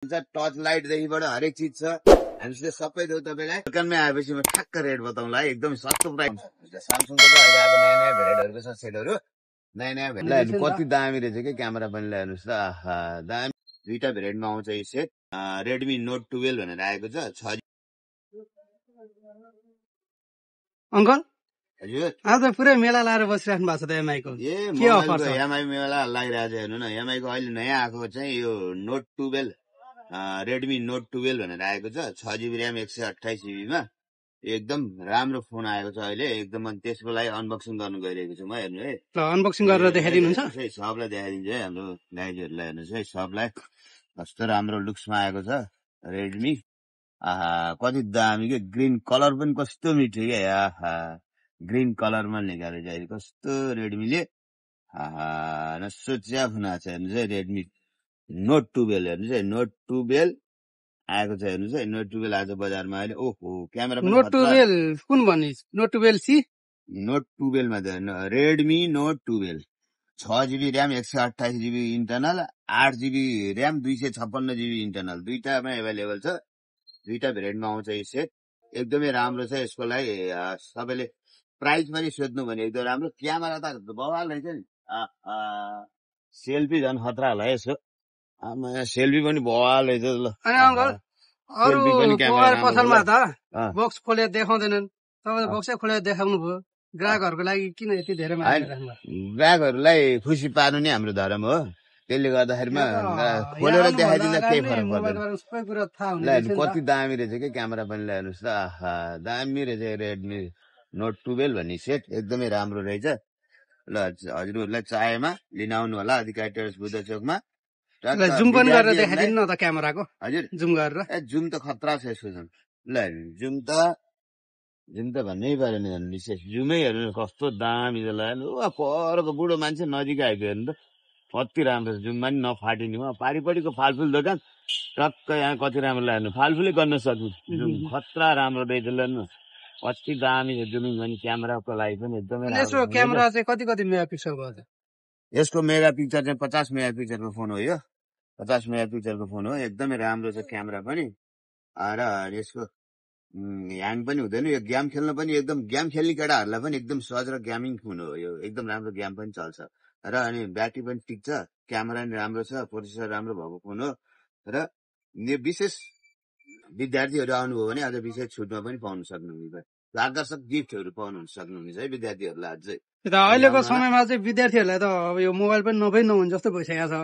Touch लाइटदेखिबाट हरेक चिज छ हामीले सबै दियो तपाईँलाई। दोकानमै आएपछि म ठ्याक्क रेट बताउँला है, एकदम सस्तो प्राइस। सामसङको चाहिँ अहिले अब नयाँ नयाँ भेराइटीहरूको छ सेटहरू, नयाँ नयाँ भेराइटी। कति दामी रहेछ कि क्यामेरा पनि ल्याउनुहोस् त। आहा दामी, दुईटा भेराइटीमा आउँछ यो सेट। रेडमी नोट 12 भनेर आएको छ। अंकल हजुर आज पुरै मेला लाएर बसिराख्नु भएको छ त एमआईको। के अफर छ? एमआई मेला लागिरहेको छ हेर्नु न। एमआईको अहिले नयाँ आएको चाहिँ यो नोट 12, रेडमी नोट 12 भनेर आएको छ। 6GB र्याम 128GB मा एकदम राम्रो फोन आएको छ अहिले एकदम। अनि त्यसको लागि अनबक्सिङ गर्नु गइरहेको छु म। हेर्नु है, अनबक्सिङ गरेर देखाइदिनुहुन्छ? सबलाई देखाइदिन्छु है, हाम्रो दाइजहरूलाई हेर्नुहोस् है, सबलाई कस्तो राम्रो लुक्समा आएको छ रेडमी। आहा कति दामी के, ग्रीन कलर पनि कस्तो मिठो के। आहा ग्रीन कलरमा निकालेको छ अहिले कस्तो रेडमीले। आहा नसोच्या फुना छ हेर्नुहोस् है, रेडमी नोट 12 हेर्नुहोस् है, नोट 12 आएको छ हेर्नुहोस् है। नोट 12 आज बजारमा अहिले। ओहो क्यामेरा पनि नोट 12 कुन भन्ने? Note 12C? नोट 12 मा Redmi note 12 6GB RAM 128GB internal, 8GB RAM 256GB internal, दुईटामा एभाइलेबल छ। दुईटा भेरिएन्टमा आउँछ यो सेट, एकदमै राम्रो छ। यसको लागि सबैले प्राइस पनि सोध्नु भने एकदम राम्रो। क्यामेरा त बवाल रहेछ नि। सेल्फी झन् खतरा होला यसो। सेल्फी पनि बवाल रहेछ ल। अनि अंकल अरु मोबाइल पसलमा त बक्स खोलेर देखाउँदैनन्, तपाईले बक्सै खोलेर देखाउनु भयो। ग्राहकहरुको लागि किन यति धेरै मार्केट राख्नु? ग्राहकहरुलाई खुसी पार्नु नै हाम्रो धर्म हो। त्यसले गर्दाखेरिमा खोलेर देखाइदिँदा केही फरक पर्दैन। सबै कुरा थाहा हुन्छ। कति दामी रहेछ के क्यामेरा पनि ल्याउनुहोस् त। आहा दामी रहेछ रेडमी नोट 12 भन्ने सेट, एकदमै राम्रो रहेछ। ल हजुरहरूलाई चाहेमा लिन आउनु होला अधिकारी टेरेस बुद्ध चोकमा। जुम पनि गरेर देखाइदिनु न त क्यामेराको। हजुर जुम गरेर। जुम त खतरा छ यसको जुम। ल जुम त भन्नै परेन विशेष। जुमै हेर्नु कस्तो दामी छ। परको बुढो मान्छे नजिक आइदियो हेर्नु त कति राम्रो छ। जुममा नि नफाटिने हो। पारिपट्टिको फालफुल दोकान टक्क यहाँ कति राम्रो लाग्नु, फालफुलै गर्न सक्नु। जुम खतरा राम्रो रहेछ। ल कति दामी छ जुमिङ भने क्यामेराको लागि पनि एकदमै राम्रो। यसको क्यामेरा चाहिँ कति मेगापिक्सलको हो? यसको मेगापिक्सल चाहिँ 50 मेगापिक्सलको फोन हो यो। 50 मेगापिक्सलको फोन हो, एकदमै राम्रो छ क्यामेरा पनि। र यसको ह्याङ पनि हुँदैन। यो गेम खेल्न पनि एकदम, गेम खेल्ने केटाहरूलाई पनि एकदम सहज र गेमिङ फोन हो यो। एकदम राम्रो गेम पनि चल्छ र अनि ब्याट्री पनि टिक्छ। क्यामेरा पनि राम्रो छ, प्रोसेसर राम्रो भएको फोन हो। र यो विशेष विद्यार्थीहरू आउनुभयो भने अझ विशेष छुटमा पनि पाउन सक्नुहुन्छ। आकर्षक गिफ्टहरू पाउनु सक्नुहुन्छ है विद्यार्थीहरूलाई अझै। अहिलेको समयमा चाहिँ विद्यार्थीहरूलाई त अब यो मोबाइल पनि नभई नहुन्छ जस्तो भइसकेको छ।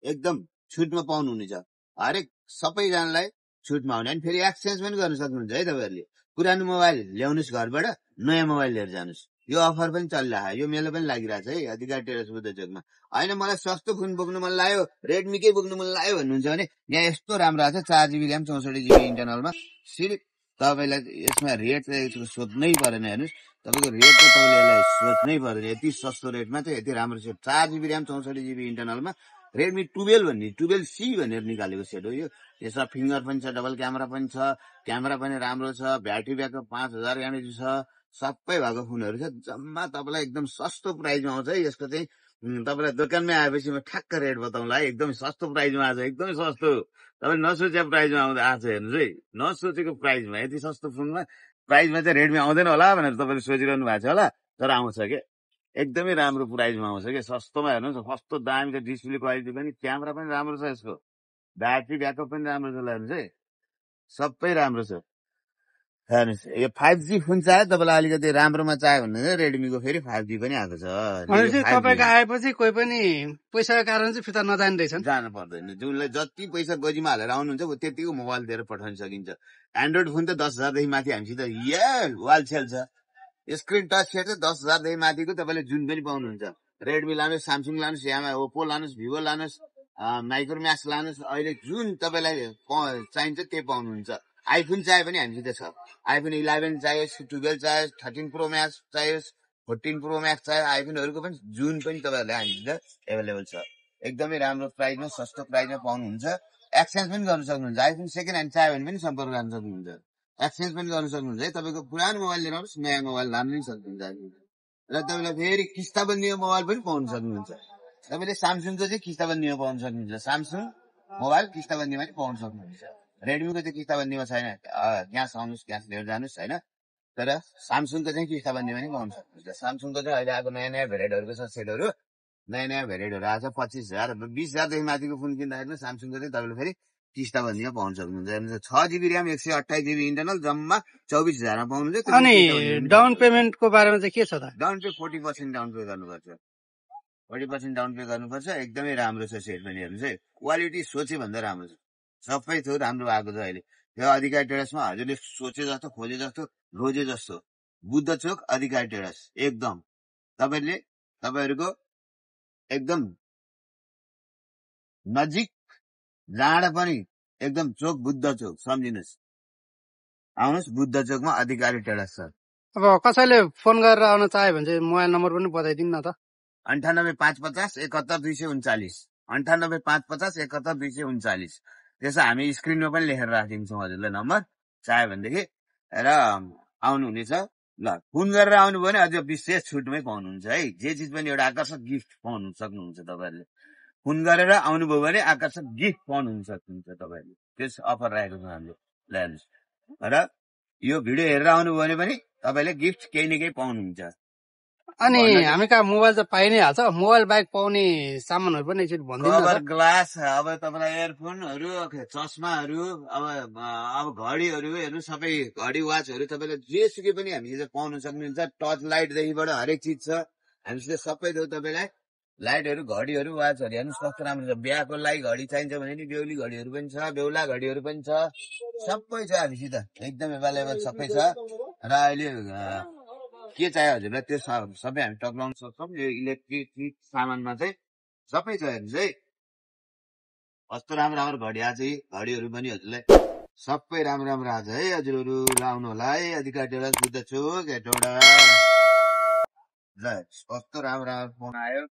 एकदम छुटमा पाउनुहुनेछ। हरेक सबैजनालाई छुटमा आउने। अनि फेरि एक्सचेन्ज पनि गर्न सक्नुहुन्छ है तपाईँहरूले। पुरानो मोबाइल ल्याउनुहोस् घरबाट, नयाँ मोबाइल लिएर जानुहोस्। यो अफर पनि चलिरहेको, यो मेला पनि लागिरहेछ है अधिकारी टेरेस बुद्ध चोकमा। होइन मलाई सस्तो फोन बोक्नु मन लाग्यो, रेडमीकै बोक्नु मन लाग्यो भन्नुहुन्छ भने यहाँ यस्तो राम्रो आएको छ। 4GB RAM 64GB इन्टरनलमा। सिर्फ तपाईँलाई यसमा रेट चाहिँ सोध्नै परेन। हेर्नुहोस् तपाईँको रेट त तपाईँले यसलाई सोच्नै पर्दैन। यति सस्तो रेटमा चाहिँ यति राम्रो set. 4GB RAM 64GB इन्टरनलमा Redmi 12 भन्ने 12C भनेर निकालेको सेट हो यो। यसमा फिङ्गर पनि छ, डबल क्यामेरा पनि छ, क्यामेरा पनि राम्रो छ, ब्याट्री ब्याकअप 5000 एमएच छ, सबै भएको फोनहरू छ। जम्मा तपाईँलाई एकदम सस्तो प्राइसमा आउँछ है। यसको चाहिँ तपाईँलाई दोकानमै आएपछि म ठ्याक्क रेट बताउँला है। एकदमै सस्तो प्राइसमा आएको छ, एकदमै सस्तो। तपाईँले नसोचेको प्राइसमा आउँदा आएको छ हेर्नुहोस् है। नसोचेको प्राइसमा यति सस्तो फोनमा प्राइसमा चाहिँ रेडमी आउँदैन होला भनेर तपाईँले सोचिरहनु भएको छ होला, तर आउँछ के। एकदमै राम्रो प्राइसमा आउँछ कि सस्तोमा। हेर्नुहोस् कस्तो दामी छ। डिस्प्ले क्वालिटी पनि, क्यामेरा पनि राम्रो छ यसको, ब्याट्री ब्याकअप पनि राम्रो छ। हेर्नुहोस् है सबै राम्रो छ। हेर्नुहोस् यो 5G फोन चाह्यो तपाईँलाई अलिकति राम्रोमा चाह्यो भने रेडमीको फेरि 5G पनि आएको छ। तपाईँको आएपछि कोही पनि पैसाको कारण चाहिँ फिर्ता नजाने रहेछन्, जानु पर्दैन। जुनलाई जति पैसा गोजीमा हालेर आउनुहुन्छ त्यतिको मोबाइल दिएर पठाउन सकिन्छ। एन्ड्रोइड फोन त 10,000 देखि माथि हामीसित वाल सेल छ। स्क्रिन टच सेट चाहिँ 10,000 देखि माथिको तपाईँले जुन पनि पाउनुहुन्छ। रेडमी लानुहोस्, सामसङ लानुहोस्, यामा ओप्पो लानुहोस्, भिभो लानुहोस्, माइक्रोम्याक्स लानुहोस्। अहिले जुन तपाईँलाई चाहिन्छ त्यही पाउनुहुन्छ। आइफोन चाहियो पनि हामीसित छ। आइफोन 11 चाहियोस्, 12 चाहियोस्, 13 प्रो म्याक्स चाहियोस्, 14 प्रो म्याक्स चाहियो, आइफोनहरूको पनि जुन पनि तपाईँहरूलाई हामीसित एभाइलेबल छ। एकदमै राम्रो प्राइसमा, सस्तो प्राइसमा पाउनुहुन्छ। एक्सचेन्ज पनि गर्न सक्नुहुन्छ। आइफोन सेकेन्ड ह्यान्ड चाहियो भने पनि सम्पर्क गर्न सक्नुहुन्छ। एक्सचेन्ज पनि गर्न सक्नुहुन्छ है। तपाईँको पुरानो मोबाइल लिएर आउनुहोस्, नयाँ मोबाइल लानु पनि सक्नुहुन्छ। र तपाईँलाई फेरि किस्ताबन्दीमा मोबाइल पनि पाउन सक्नुहुन्छ। तपाईँले सामसङको चाहिँ किस्ताबन्दीमा पाउन सक्नुहुन्छ। सामसङ मोबाइल किस्ताबन्दीमा पनि पाउन सक्नुहुन्छ। रेडमीको चाहिँ किस्ताबन्दीमा छैन, क्यास आउनुहोस् क्यास लिएर जानुहोस् होइन। तर सामसुङको चाहिँ किस्ताबन्दीमा पनि पाउन सक्नुहुन्छ। सामसुङको चाहिँ अहिले आएको नयाँ नयाँ भेराइटीहरूको छ सेटहरू, नयाँ नयाँ भेराइटीहरू आएको छ। 25,000 20,000देखि माथिको फोन किन्दाखेरि सामसुङको चाहिँ तपाईँले फेरि किस्ताबन्दीमा पाउन सक्नुहुन्छ। 6 GB ऱ्याम 128 GB इन्टरनल जम्मा 24,000मा पाउनुहुन्छ। अनि डाउन पेमेन्टको बारेमा चाहिँ के छ त? डाउन पे 40% डाउन पे गर्नुपर्छ। 40% डाउन पे गर्नुपर्छ। एकदमै राम्रो छ सेट पनि हेर्नुहोस् है, क्वालिटी सोचे भन्दा राम्रो छ। सबै थोक राम्रो आएको छ अहिले। यो अधिकारी टेरेसमा हजुरले सोचे जस्तो खोजे जस्तो रोजे जस्तो बुद्ध चोक अधिकारी टेरेस एकदम तपाईँहरूको एकदम नजिक जाँड पनि एकदम चोक बुद्ध चोक सम्झिनुहोस्। आउनुहोस् बुद्ध चोकमा अधिकारी टेरेस छ। अब कसैले फोन गरेर आउन चाह्यो भने चाहिँ मोबाइल नम्बर पनि बताइदिनु न त। 98 550 71 239 98 550 71 239। त्यसो हामी स्क्रिनमा पनि लेखेर राखिदिन्छौँ हजुरलाई नम्बर, चाह्यो भनेदेखि र आउनुहुनेछ। ल फोन गरेर आउनुभयो भने अझ विशेष छुटमै पाउनुहुन्छ है। जे चिज पनि एउटा आकर्षक गिफ्ट पाउनु सक्नुहुन्छ तपाईँहरूले। फोन गरेर आउनुभयो भने आकर्षक गिफ्ट पाउनु सक्नुहुन्छ तपाईँहरूले। त्यस अफर राखेको छ हामीले, ल्याउनुहोस्। र यो भिडियो हेरेर आउनुभयो भने पनि तपाईँले गिफ्ट केही न केही पाउनुहुन्छ। अनि हामी कहाँ मोबाइल त पाइ नै हाल्छ, मोबाइल बाइक पाउने सामानहरू पनि एकचोटि भनिदिनु न। कभर ग्लास, अब तपाईँलाई एयरफोनहरू, चस्माहरू, अब घडीहरू हेर्नु, सबै घडी वाचहरू तपाईँलाई जेसुकै पनि हामीसित पाउन सक्नुहुन्छ। टर्च लाइटदेखिबाट हरेक चिज छ हामीसित, सबै थोक तपाईँलाई लाइटहरू, घडीहरू, वाचहरू हेर्नुहोस् कस्तो राम्रो छ। बिहाको लागि घडी चाहिन्छ भने नि बेहुली घडीहरू पनि छ, बेहुला घडीहरू पनि छ, सबै छ हामीसित एकदम एभाइलेबल सबै छ। र अहिले के चाहियो हजुरलाई त्यो सबै हामी टक्राउन सक्छौँ। यो इलेक्ट्रिक सामानमा चाहिँ सबै छ हेर्नुहोस् है। कस्तो राम्रो राम्रो घडी आएको छ, घडीहरू पनि हजुरलाई सबै राम्रो राम्रो आएको छ है हजुरहरू। लाउनु होला है अधिकार टेरेस बुद्ध चोक हेटौडा। ल कस्तो राम्रो राम्रो फोन आयो।